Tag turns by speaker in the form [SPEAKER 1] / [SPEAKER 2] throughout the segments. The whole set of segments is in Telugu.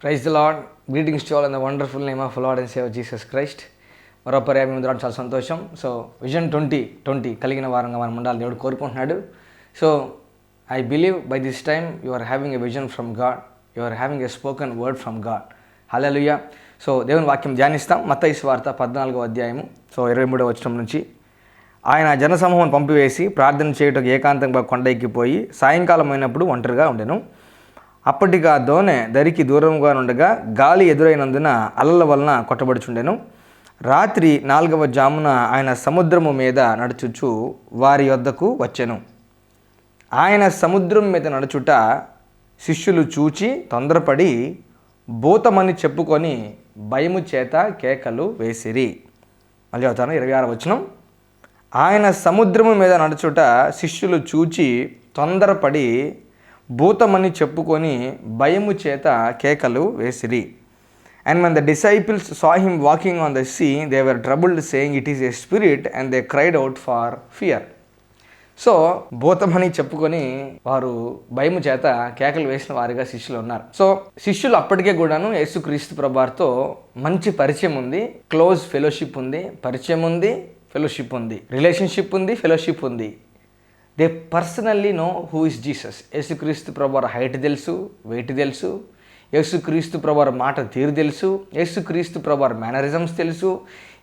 [SPEAKER 1] Praise the lord. Greetings to all in the wonderful name of lord and saviour Jesus Christ. మరో పర్యాయం ముందు రావడం చాలా సంతోషం. సో విజన్ 2020 కలిగిన వారంగా మనం ఉండాలి దేవుడు కోరుకుంటున్నాడు. So I believe by this time you are having a vision from God, you are having a spoken word from God. Hallelujah. So దేవుని వాక్యం ధ్యానిస్తాం. మత్తయి సువార్త 14వ అధ్యాయము 23వ వచనం నుంచి. ఆయన జనసమూహం పంపివేసి ప్రార్థన చేయుటకు ఏకాంతంగా కొండ ఎక్కిపోయి సాయంకాలం అయినప్పుడు ఒంటరిగా ఉండెను. అప్పటికి ఆ దోణె దరికి దూరంగా నుండగా గాలి ఎదురైనందున అలల వలన కొట్టబడుచుండెను. రాత్రి 4వ జామున ఆయన సముద్రము మీద నడుచుచు వారి యొద్దకు వచ్చెను. ఆయన సముద్రం మీద నడుచుట శిష్యులు చూచి తొందరపడి భూతమని చెప్పుకొని భయము చేత కేకలు వేసిరి. మళ్ళీ అవుతాను 26వ వచనం. ఆయన సముద్రము మీద నడుచుట శిష్యులు చూచి తొందరపడి భూతమని చెప్పుకొని భయము చేత కేకలు వేసిరి. And when the disciples saw him walking on the sea, they were troubled, saying, "It is a spirit," and they cried out for fear. So భూతమని చెప్పుకొని వారు భయము చేత కేకలు వేసిన వారిగా శిష్యులు ఉన్నారు. సో శిష్యులు అప్పటికే కూడాను యేసుక్రీస్తు ప్రభువారితో మంచి పరిచయం ఉంది, క్లోజ్ ఫెలోషిప్ ఉంది, పరిచయం ఉంది, ఫెలోషిప్ ఉంది, రిలేషన్షిప్ ఉంది, ఫెలోషిప్ ఉంది. They personally know who is Jesus. యేసుక్రీస్తు ప్రభువారి హైట్ తెలుసు, వెయిట్ తెలుసు, యేసుక్రీస్తు ప్రభువారి మాట తీరు తెలుసు, యేసుక్రీస్తు ప్రభువారి మేనరిజమ్స్ తెలుసు,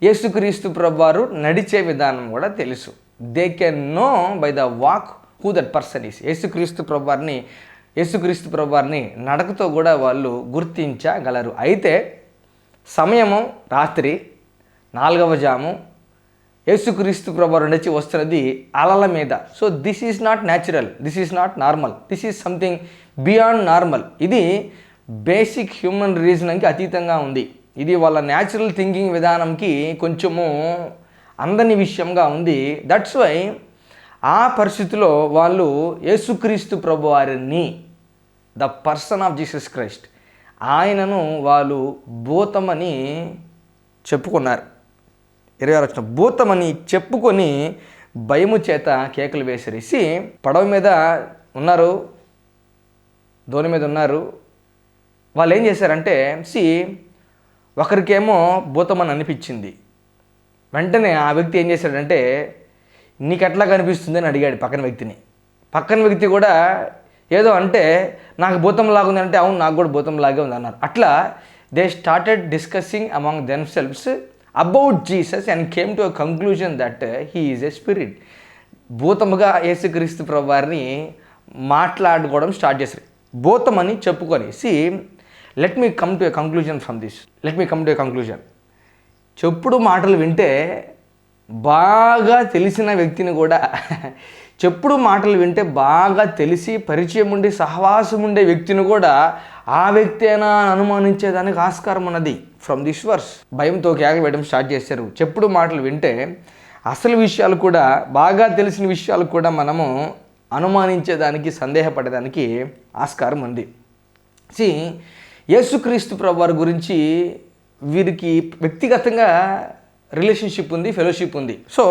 [SPEAKER 1] యేసుక్రీస్తు ప్రభువారు నడిచే విధానం కూడా తెలుసు. They can know by the walk who that person is. యేసుక్రీస్తు ప్రభువారిని నడకతో కూడా వాళ్ళు గుర్తించగలరు. అయితే సమయము రాత్రి 4వ జాము, యేసుక్రీస్తు ప్రభువారు నడిచి వస్తున్నది అలల మీద. So this is not natural, this is not normal, this is something beyond normal. ఇది బేసిక్ హ్యూమన్ రీజనింగ్కి అతీతంగా ఉంది. ఇది వాళ్ళ న్యాచురల్ థింకింగ్ విధానంకి కొంచెము అందని విషయంగా ఉంది. దట్స్ వై ఆ పరిస్థితిలో వాళ్ళు యేసుక్రీస్తు ప్రభువారిని, the person of Jesus Christ, ఆయనను వాళ్ళు భూతమని చెప్పుకున్నారు. 26వ వచనం. భూతమని చెప్పుకొని భయము చేత కేకలు వేసిరేసి పడవ మీద ఉన్నారు, దోణి మీద ఉన్నారు. వాళ్ళు ఏం చేశారంటే ఒకరికేమో భూతమని అనిపించింది. వెంటనే ఆ వ్యక్తి ఏం చేశాడంటే, నీకు ఎట్లా కనిపిస్తుంది అని అడిగాడు పక్కన వ్యక్తిని. పక్కన వ్యక్తి కూడా ఏదో అంటే నాకు భూతంలాగా ఉంది అంటే, అవును నాకు కూడా భూతంలాగే ఉంది అన్నారు. అట్లా they started discussing among themselves about Jesus and came to a conclusion that he is a spirit. భూతముగా యేసుక్రీస్తు ప్రభువారిని మాట్లాడుకోవడం స్టార్ట్ చేశారు, భూతమని చెప్పుకొని. Let me come to a conclusion from this. చెప్పుడు మాటలు వింటే బాగా తెలిసిన వ్యక్తిని కూడా, చెప్పుడు మాటలు వింటే బాగా తెలిసి పరిచయం ఉండి సహవాసం ఉండే వ్యక్తిని కూడా ఆ వ్యక్తి అయినా అనుమానించేదానికి ఆస్కారం ఉన్నది. ఫ్రమ్ దిస్ వర్స్ భయంతో కేకలు వేయడం స్టార్ట్ చేశారు. చెప్పుడు మాటలు వింటే అసలు విషయాలు కూడా, బాగా తెలిసిన విషయాలు కూడా మనము అనుమానించేదానికి, సందేహపడేదానికి ఆస్కారం ఉంది. యేసుక్రీస్తు ప్రభువారి గురించి వీరికి వ్యక్తిగతంగా రిలేషన్షిప్ ఉంది, ఫెలోషిప్ ఉంది. సో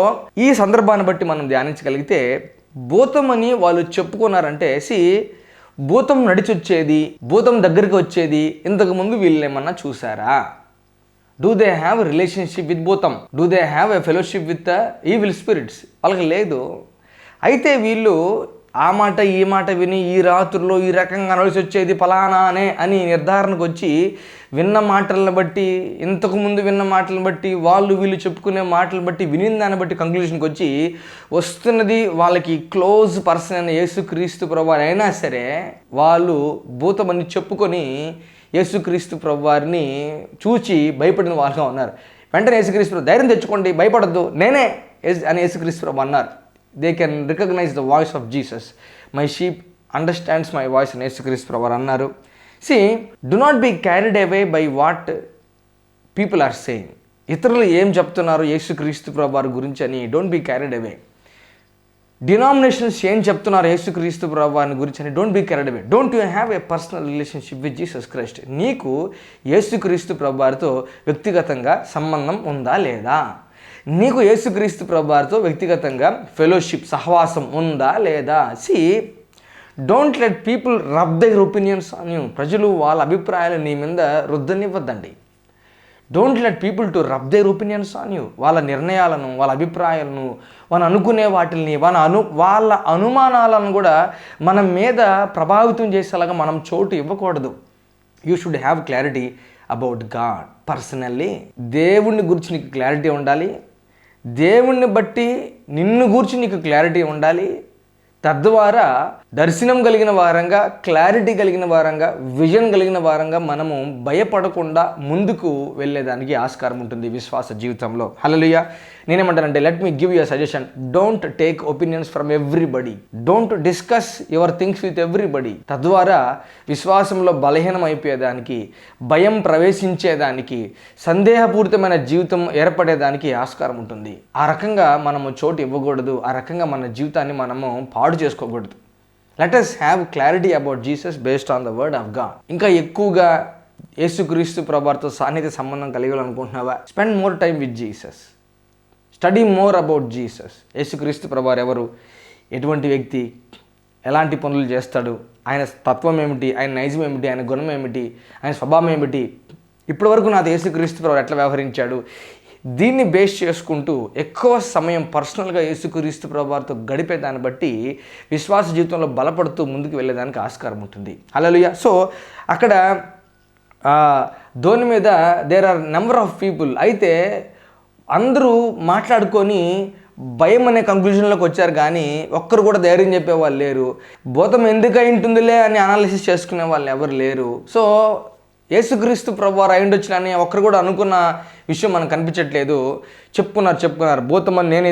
[SPEAKER 1] ఈ సందర్భాన్ని బట్టి మనం ధ్యానించగలిగితే, భూతమని వాళ్ళు చెప్పుకున్నారంటే, భూతం నడిచొచ్చేది, భూతం దగ్గరికి వచ్చేది ఇంతకుముందు వీళ్ళు ఏమన్నా చూసారా? Do they have relationship with భూతం? Do they have a fellowship with evil spirits? వాళ్ళకి లేదు. అయితే వీళ్ళు ఆ మాట ఈ మాట విని ఈ రాత్రుల్లో ఈ రకంగా నడిచి వచ్చేది ఫలానానే అని నిర్ధారణకు వచ్చి విన్న మాటలను బట్టి, ఇంతకుముందు విన్న మాటలను బట్టి, వాళ్ళు వీళ్ళు చెప్పుకునే మాటలను బట్టి, వినిన దాన్ని బట్టి కంక్లూషన్కి వచ్చి వస్తున్నది వాళ్ళకి క్లోజ్ పర్సన్ అయిన యేసుక్రీస్తు ప్రభువారు అయినా సరే వాళ్ళు భూతమని చెప్పుకొని యేసుక్రీస్తు ప్రభువారిని చూచి భయపడిన వాళ్ళుగా ఉన్నారు. వెంటనే యేసుక్రీస్తు ప్రభు, ధైర్యం తెచ్చుకోండి, భయపడద్దు, నేనే అని యేసుక్రీస్తు ప్రభు అన్నారు. They can recognize the voice of Jesus. My sheep understands my voice అని యేసుక్రీస్తు ప్రభువారు అన్నారు. Do not be carried away by what people are saying. ఇతరులు ఏం చెప్తున్నారు యేసుక్రీస్తు ప్రభువారి గురించి అని don't be carried away. Denominations ఏం చెప్తున్నారు యేసుక్రీస్తు ప్రభువారిని గురించి అని don't be carried away. Don't you have a personal relationship with Jesus Christ? నీకు యేసుక్రీస్తు ప్రభువారితో వ్యక్తిగతంగా సంబంధం ఉందా లేదా? నీకు యేసుక్రీస్తు ప్రభువారితో వ్యక్తిగతంగా ఫెలోషిప్, సహవాసం ఉందా లేదా? Don't let people rub their opinions on you. ప్రజలు వాళ్ళ అభిప్రాయాలు నీ మీద రుద్దనివ్వద్దండి. Don't let people to rub their opinions on you. వాళ్ళ నిర్ణయాలను, వాళ్ళ అభిప్రాయాలను, వాళ్ళు అనుకునే వాటిని, వాళ్ళ అనుమానాలను కూడా మన మీద ప్రభావితం చేసేలాగా మనం చోటు ఇవ్వకూడదు. You should have clarity about God personally. దేవుణ్ణి గురించి నీకు క్లారిటీ ఉండాలి. దేవుణ్ణి బట్టి నిన్ను గురించి నీకు క్లారిటీ ఉండాలి. తద్వారా దర్శనం కలిగిన వారంగా, క్లారిటీ కలిగిన వారంగా, విజన్ కలిగిన వారంగా మనము భయపడకుండా ముందుకు వెళ్ళేదానికి ఆస్కారం ఉంటుంది విశ్వాస జీవితంలో. హల్లెలూయా. నేనేమంటానంటే, let me give you a suggestion. Don't take opinions from everybody. Don't discuss your things with everybody. తద్వారా విశ్వాసంలో బలహీనం అయిపోయేదానికి, భయం ప్రవేశించేదానికి, సందేహపూరితమైన జీవితం ఏర్పడేదానికి ఆస్కారం ఉంటుంది. ఆ రకంగా మనము చోటు ఇవ్వకూడదు. ఆ రకంగా మన జీవితాన్ని మనము పాడు చేసుకోకూడదు. Let us have clarity about Jesus based on the word of God. ఇంకా ఎక్కువగా యేసుక్రీస్తు ప్రభువుతో సాన్నిహిత సంబంధం కలిగాలనుకుంటున్నావా? Spend more time with Jesus. Study more about Jesus. యేసుక్రీస్తు ప్రభువు ఎవరు, ఎటువంటి వ్యక్తి, ఎలాంటి పనులు చేస్తాడు, ఆయన తత్వం ఏమిటి, ఆయన నైజం ఏమిటి, ఆయన గుణం ఏమిటి, ఆయన స్వభావం ఏమిటి, ఇప్పటివరకు నాతో యేసుక్రీస్తు ప్రభువు ఎట్లా వ్యవహరించాడు, దీన్ని బేస్ చేసుకుంటూ ఎక్కువ సమయం పర్సనల్గా యేసుక్రీస్తు ప్రభువుతో గడిపే దాన్ని బట్టి విశ్వాస జీవితంలో బలపడుతూ ముందుకు వెళ్ళేదానికి ఆస్కారం ఉంటుంది. హల్లెలూయా. సో అక్కడ ధోని మీద there are number of people. అయితే అందరూ మాట్లాడుకొని భయం అనే కంక్లూజన్లోకి వచ్చారు, కానీ ఒక్కరు కూడా ధైర్యం చెప్పేవాళ్ళు లేరు. భూతం ఎందుకు అయింటుందిలే అని అనాలిసిస్ చేసుకునే వాళ్ళు ఎవరు లేరు. సో యేసుక్రీస్తు ప్రభువారు అయ్యుండొచ్చునని ఒక్కరు కూడా అనుకున్న విషయం మనకు కనిపించట్లేదు. చెప్పుకున్నారు భూతమని. నేను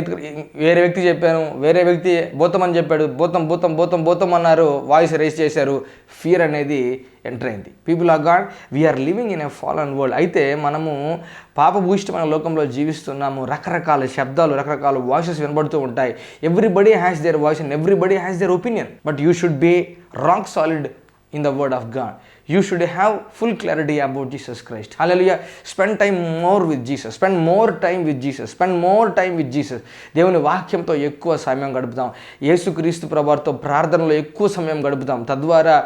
[SPEAKER 1] వేరే వ్యక్తి చెప్పాను, వేరే వ్యక్తి భూతమని చెప్పాడు, భూతం అన్నారు, వాయిస్ రైజ్ చేశారు. ఫియర్ అనేది ఎంటర్ అయింది. People of God, we are living in a fallen world. అయితే మనము పాపభూయిష్టమైన లోకంలో జీవిస్తున్నాము. రకరకాల శబ్దాలు, రకరకాల వాయిసెస్ వినబడుతూ ఉంటాయి. Everybody has their voice and everybody has their opinion. But you should be rock solid in the word of God. You should have full clarity about Jesus Christ. Hallelujah. Spend time more with Jesus. Spend more time with Jesus. Spend more time with Jesus. దేవుని వాక్యంతో ఎక్కువ సమయం గడుపుతాం. యేసుక్రీస్తు ప్రభువుతో ప్రార్థనలో ఎక్కువ సమయం గడుపుతాం. తద్వారా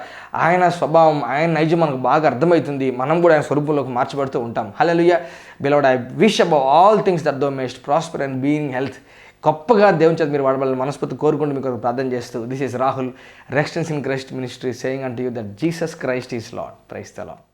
[SPEAKER 1] ఆయన స్వభావం, ఆయన నైజం మనకు బాగా అర్థమవుతుంది. మనం కూడా ఆయన స్వరూపంలోకి మార్చబడుతూ ఉంటాం. Hallelujah. Beloved, I wish above all things that thou mayest prosper and be in health. గొప్పగా దేవుని చేత మీరు వాడబడాలని మనస్ఫూర్తి కోరుకుంటూ మీకు ప్రార్థన చేస్తూ, this is Rahul, resistance in Christ ministry, saying unto you that Jesus Christ is lord. Praise the lord.